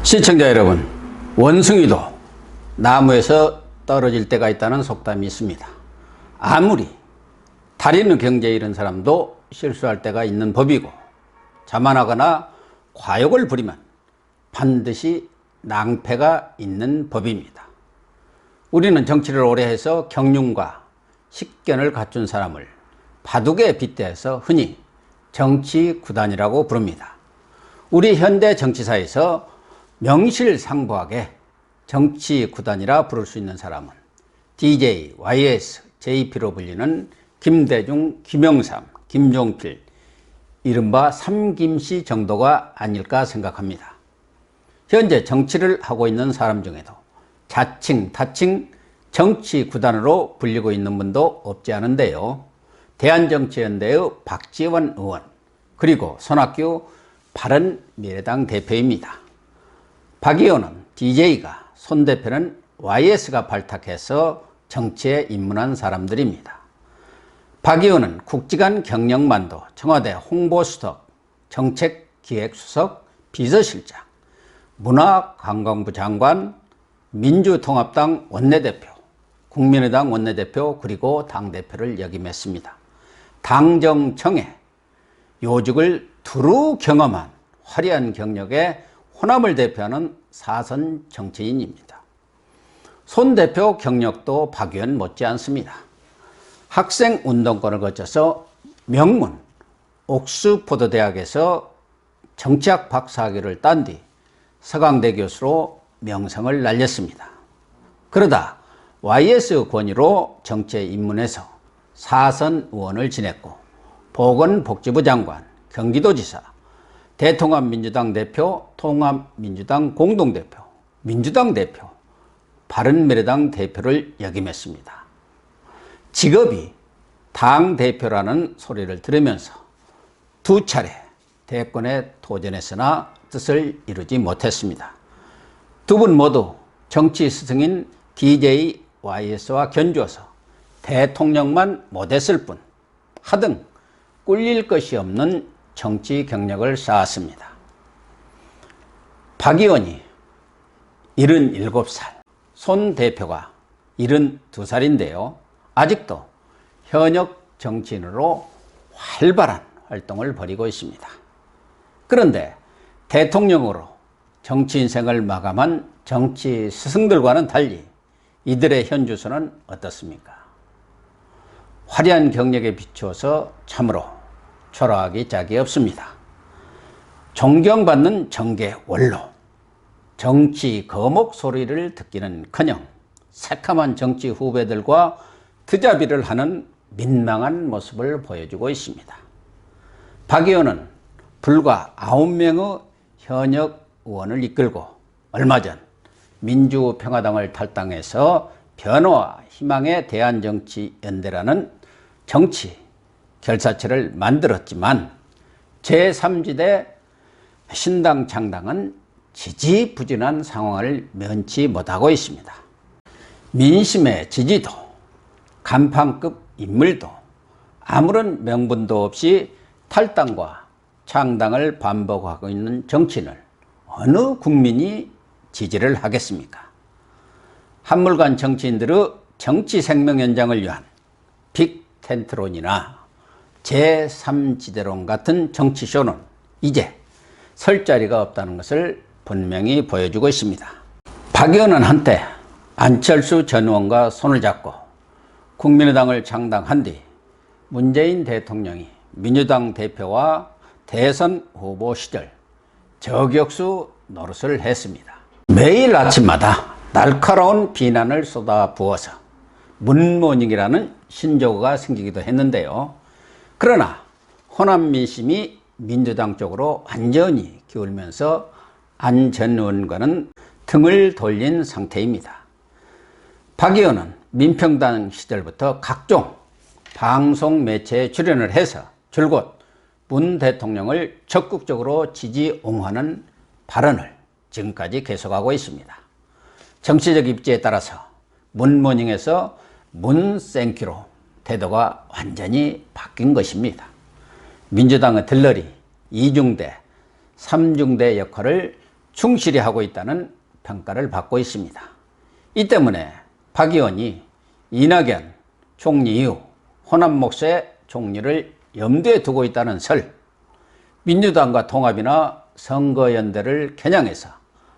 시청자 여러분, 원숭이도 나무에서 떨어질 때가 있다는 속담이 있습니다. 아무리 다리는 경제에 이른 사람도 실수할 때가 있는 법이고, 자만하거나 과욕을 부리면 반드시 낭패가 있는 법입니다. 우리는 정치를 오래 해서 경륜과 식견을 갖춘 사람을 바둑에 빗대어서 흔히 정치구단이라고 부릅니다. 우리 현대 정치사에서 명실상부하게 정치구단이라 부를 수 있는 사람은 DJ, YS, JP로 불리는 김대중, 김영삼, 김종필, 이른바 삼김씨 정도가 아닐까 생각합니다. 현재 정치를 하고 있는 사람 중에도 자칭, 타칭 정치구단으로 불리고 있는 분도 없지 않은데요. 대한정치연대의 박지원 의원, 그리고 손학규 바른미래당 대표입니다. 박 의원은 DJ가, 손 대표는 YS가 발탁해서 정치에 입문한 사람들입니다. 박 의원은 국지간 경영만도, 청와대 홍보수석, 정책기획수석, 비서실장, 문화관광부 장관, 민주통합당 원내대표, 국민의당 원내대표, 그리고 당대표를 역임했습니다. 당정청에 요직을 두루 경험한 화려한 경력의 호남을 대표하는 사선 정치인입니다. 손 대표 경력도 박 의원 못지 않습니다. 학생 운동권을 거쳐서 명문 옥스포드 대학에서 정치학 박사학위를 딴 뒤 서강대 교수로 명성을 날렸습니다. 그러다 YS 권위로 정치에 입문해서 사선 의원을 지냈고, 보건복지부 장관, 경기도지사, 대통합민주당 대표, 통합민주당 공동대표, 민주당 대표, 바른미래당 대표를 역임했습니다. 직업이 당대표라는 소리를 들으면서 두 차례 대권에 도전했으나 뜻을 이루지 못했습니다. 두 분 모두 정치 스승인 DJ, YS와 견주어서 대통령만 못했을 뿐 하등 꿀릴 것이 없는 정치 경력을 쌓았습니다. 박 의원이 77살, 손 대표가 72살인데요. 아직도 현역 정치인으로 활발한 활동을 벌이고 있습니다. 그런데 대통령으로 정치 인생을 마감한 정치 스승들과는 달리 이들의 현주소는 어떻습니까? 화려한 경력에 비추어서 참으로 초라하기 짝이 없습니다. 존경받는 정계 원로, 정치 거목 소리를 듣기는커녕 새카만 정치 후배들과 트자비를 하는 민망한 모습을 보여주고 있습니다. 박 의원은 불과 9명의 현역 의원을 이끌고 얼마 전 민주평화당을 탈당해서 변화와 희망의 대한정치연대라는 정치 결사체를 만들었지만 제3지대 신당 창당은 지지부진한 상황을 면치 못하고 있습니다. 민심의 지지도, 간판급 인물도 아무런 명분도 없이 탈당과 창당을 반복하고 있는 정치인을 어느 국민이 지지를 하겠습니까? 한물간 정치인들의 정치 생명 연장을 위한 빅텐트론이나 제3지대론 같은 정치쇼는 이제 설 자리가 없다는 것을 분명히 보여주고 있습니다. 박 의원은 한때 안철수 전 의원과 손을 잡고 국민의당을 창당한 뒤 문재인 대통령이 민주당 대표와 대선 후보 시절 저격수 노릇을 했습니다. 매일 아침마다 날카로운 비난을 쏟아부어서 문모닝이라는 신조어가 생기기도 했는데요. 그러나 호남 민심이 민주당 쪽으로 완전히 기울면서 안 전 의원과는 등을 돌린 상태입니다. 박 의원은 민평당 시절부터 각종 방송 매체에 출연을 해서 줄곧 문 대통령을 적극적으로 지지 옹호하는 발언을 지금까지 계속하고 있습니다. 정치적 입지에 따라서 문모닝에서 문생큐로 태도가 완전히 바뀐 것입니다. 민주당의 들러리, 이중대, 삼중대 역할을 충실히 하고 있다는 평가를 받고 있습니다. 이 때문에 박 의원이 이낙연 총리 이후 호남 목사의 총리를 염두에 두고 있다는 설, 민주당과 통합이나 선거연대를 겨냥해서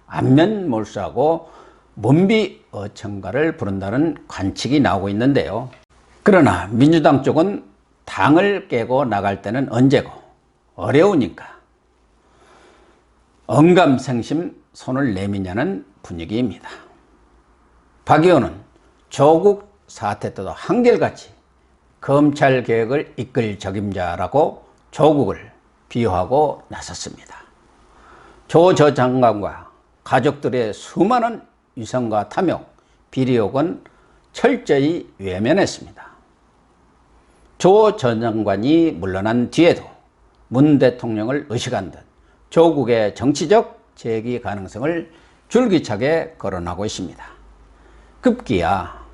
안면 몰수하고 문비어천가를 부른다는 관측이 나오고 있는데요. 그러나 민주당 쪽은 당을 깨고 나갈 때는 언제고 어려우니까 언감생심 손을 내미냐는 분위기입니다. 박 의원은 조국 사태 때도 한결같이 검찰개혁을 이끌 적임자라고 조국을 비유하고 나섰습니다. 조 전 장관과 가족들의 수많은 위선과 탐욕, 비리 의혹은 철저히 외면했습니다. 조 전 장관이 물러난 뒤에도 문 대통령을 의식한 듯 조국의 정치적 재기 가능성을 줄기차게 거론하고 있습니다. 급기야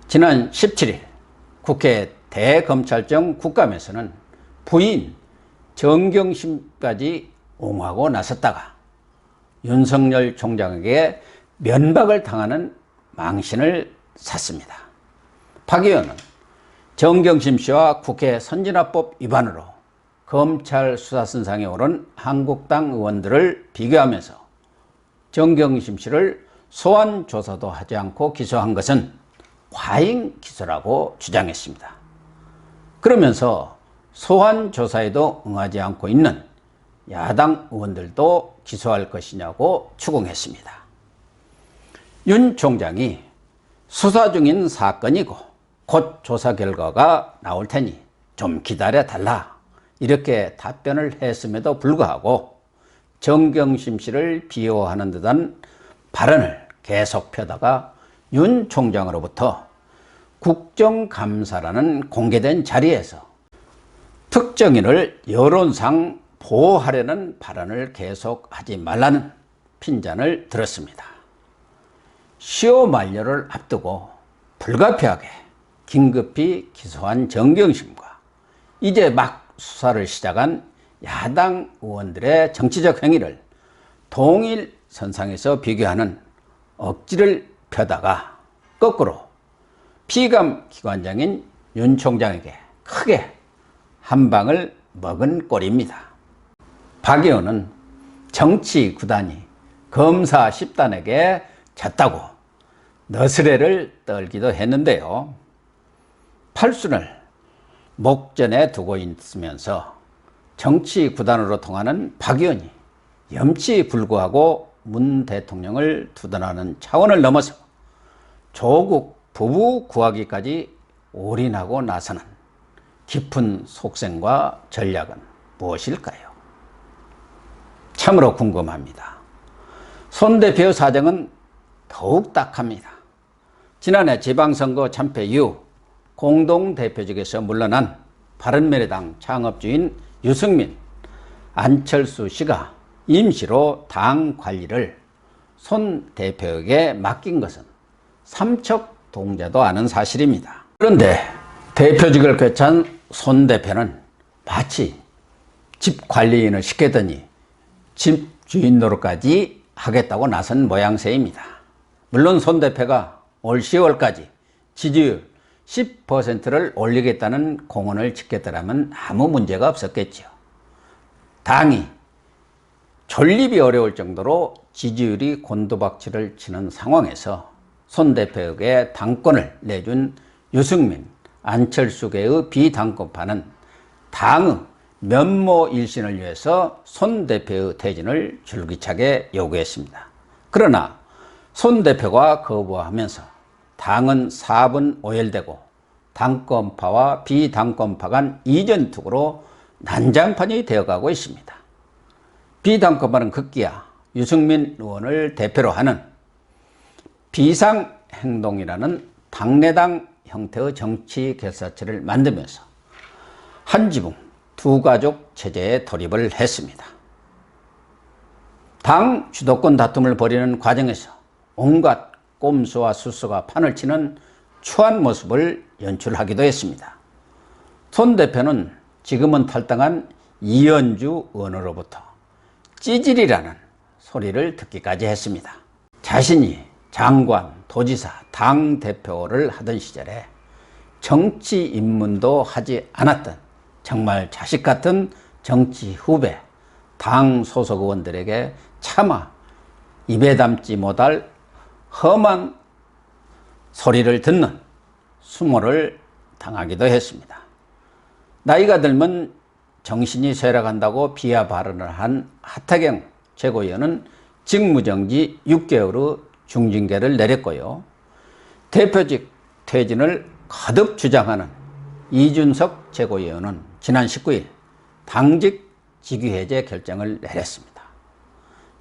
지난 17일 국회 대검찰청 국감에서는 부인 정경심까지 옹호하고 나섰다가 윤석열 총장에게 면박을 당하는 망신을 샀습니다. 박 의원은 정경심 씨와 국회 선진화법 위반으로 검찰 수사선상에 오른 한국당 의원들을 비교하면서 정경심 씨를 소환 조사도 하지 않고 기소한 것은 과잉 기소라고 주장했습니다. 그러면서 소환 조사에도 응하지 않고 있는 야당 의원들도 기소할 것이냐고 추궁했습니다. 윤 총장이 수사 중인 사건이고 곧 조사 결과가 나올 테니 좀 기다려 달라 이렇게 답변을 했음에도 불구하고 정경심 씨를 비호하는 듯한 발언을 계속 펴다가 윤 총장으로부터 국정감사라는 공개된 자리에서 특정인을 여론상 보호하려는 발언을 계속하지 말라는 핀잔을 들었습니다. 시효 만료를 앞두고 불가피하게 긴급히 기소한 정경심과 이제 막 수사를 시작한 야당 의원들의 정치적 행위를 동일 선상에서 비교하는 억지를 펴다가 거꾸로 피감 기관장인 윤 총장에게 크게 한 방을 먹은 꼴입니다. 박 의원은 정치 구단이 검사 10단에게 졌다고 너스레를 떨기도 했는데요. 팔순을 목전에 두고 있으면서 정치 구단으로 통하는 박 의원이 염치불구하고 문 대통령을 두둔하는 차원을 넘어서 조국 부부 구하기까지 올인하고 나서는 깊은 속셈과 전략은 무엇일까요? 참으로 궁금합니다. 손 대표의 사정은 더욱 딱합니다. 지난해 지방선거 참패 이후 공동대표직에서 물러난 바른미래당 창업주인 유승민, 안철수 씨가 임시로 당 관리를 손 대표에게 맡긴 것은 삼척동자도 아는 사실입니다. 그런데 대표직을 꿰찬 손 대표는 마치 집 관리인을 시키더니 집 주인 노릇까지 하겠다고 나선 모양새입니다. 물론 손 대표가 올 10월까지 지지율 10%를 올리겠다는 공언을 지켰더라면 아무 문제가 없었겠죠. 당이 존립이 어려울 정도로 지지율이 곤두박질을 치는 상황에서 손 대표에게 당권을 내준 유승민, 안철수계의 비당권파는 당의 면모 일신을 위해서 손 대표의 퇴진을 줄기차게 요구했습니다. 그러나 손 대표가 거부하면서 당은 4분 오열되고 당권파와 비당권파 간 이전투구로 난장판이 되어가고 있습니다. 비당권파는 급기야 유승민 의원을 대표로 하는 비상행동이라는 당내당 형태의 정치 결사체를 만들면서 한 지붕 두 가족 체제에 돌입을 했습니다. 당 주도권 다툼을 벌이는 과정에서 온갖 꼼수와 수수가 판을 치는 추한 모습을 연출하기도 했습니다. 손 대표는 지금은 탈당한 이현주 의원으로부터 찌질이라는 소리를 듣기까지 했습니다. 자신이 장관, 도지사, 당대표를 하던 시절에 정치 입문도 하지 않았던 정말 자식 같은 정치 후배, 당 소속 의원들에게 차마 입에 담지 못할 험한 소리를 듣는 수모를 당하기도 했습니다. 나이가 들면 정신이 쇠락한다고 비하 발언을 한 하태경 최고위원은 직무정지 6개월의 중징계를 내렸고요. 대표직 퇴진을 거듭 주장하는 이준석 최고위원은 지난 19일 당직 직위해제 결정을 내렸습니다.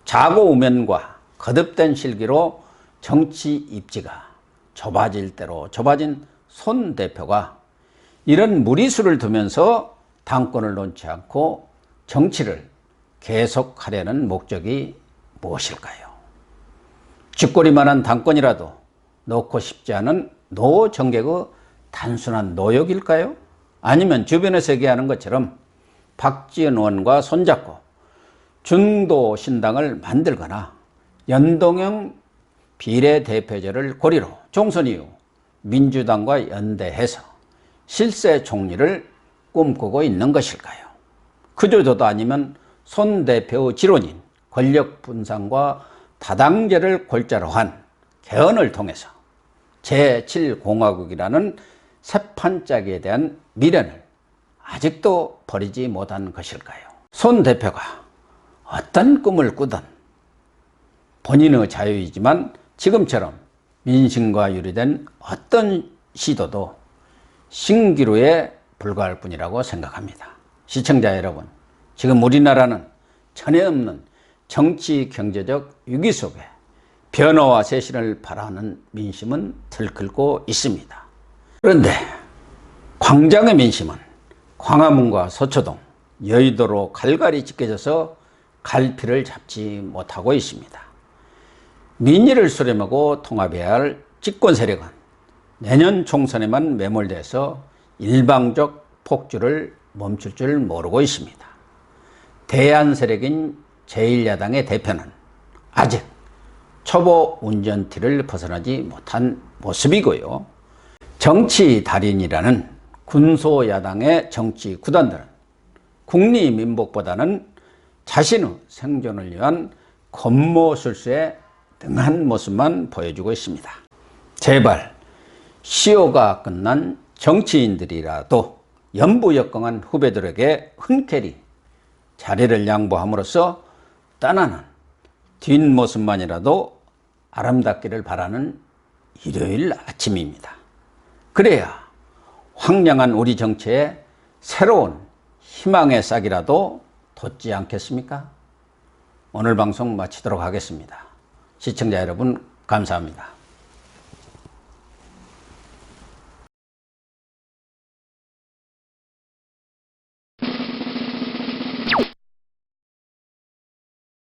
자고우면과 거듭된 실기로 정치 입지가 좁아질 대로 좁아진 손 대표가 이런 무리수를 두면서 당권을 놓지 않고 정치를 계속하려는 목적이 무엇일까요? 쥐꼬리만한 당권이라도 놓고 싶지 않은 노정객의 단순한 노욕일까요? 아니면 주변에서 얘기하는 것처럼 박지원 의원과 손잡고 중도 신당을 만들거나 연동형 비례대표제를 고리로 총선 이후 민주당과 연대해서 실세 총리를 꿈꾸고 있는 것일까요? 그조차도 아니면 손 대표의 지론인 권력 분산과 다당제를 골자로 한 개헌을 통해서 제7공화국이라는 새판짜기에 대한 미련을 아직도 버리지 못한 것일까요? 손 대표가 어떤 꿈을 꾸든 본인의 자유이지만 지금처럼 민심과 유리된 어떤 시도도 신기루에 불과할 뿐이라고 생각합니다. 시청자 여러분, 지금 우리나라는 전에 없는 정치 경제적 위기 속에 변화와 쇄신을 바라는 민심은 들끓고 있습니다. 그런데 광장의 민심은 광화문과 서초동, 여의도로 갈갈이 찢겨져서 갈피를 잡지 못하고 있습니다. 민의를 수렴하고 통합해야 할 집권 세력은 내년 총선에만 매몰돼서 일방적 폭주를 멈출 줄 모르고 있습니다. 대안 세력인 제1야당의 대표는 아직 초보 운전티를 벗어나지 못한 모습이고요. 정치 달인이라는 군소야당의 정치 구단들은 국리민복보다는 자신의 생존을 위한 권모술수에 등한 모습만 보여주고 있습니다. 제발 시효가 끝난 정치인들이라도 연부역경한 후배들에게 흔쾌히 자리를 양보함으로써 떠나는 뒷모습만이라도 아름답기를 바라는 일요일 아침입니다. 그래야 황량한 우리 정치에 새로운 희망의 싹이라도 돋지 않겠습니까? 오늘 방송 마치도록 하겠습니다. 시청자 여러분 감사합니다.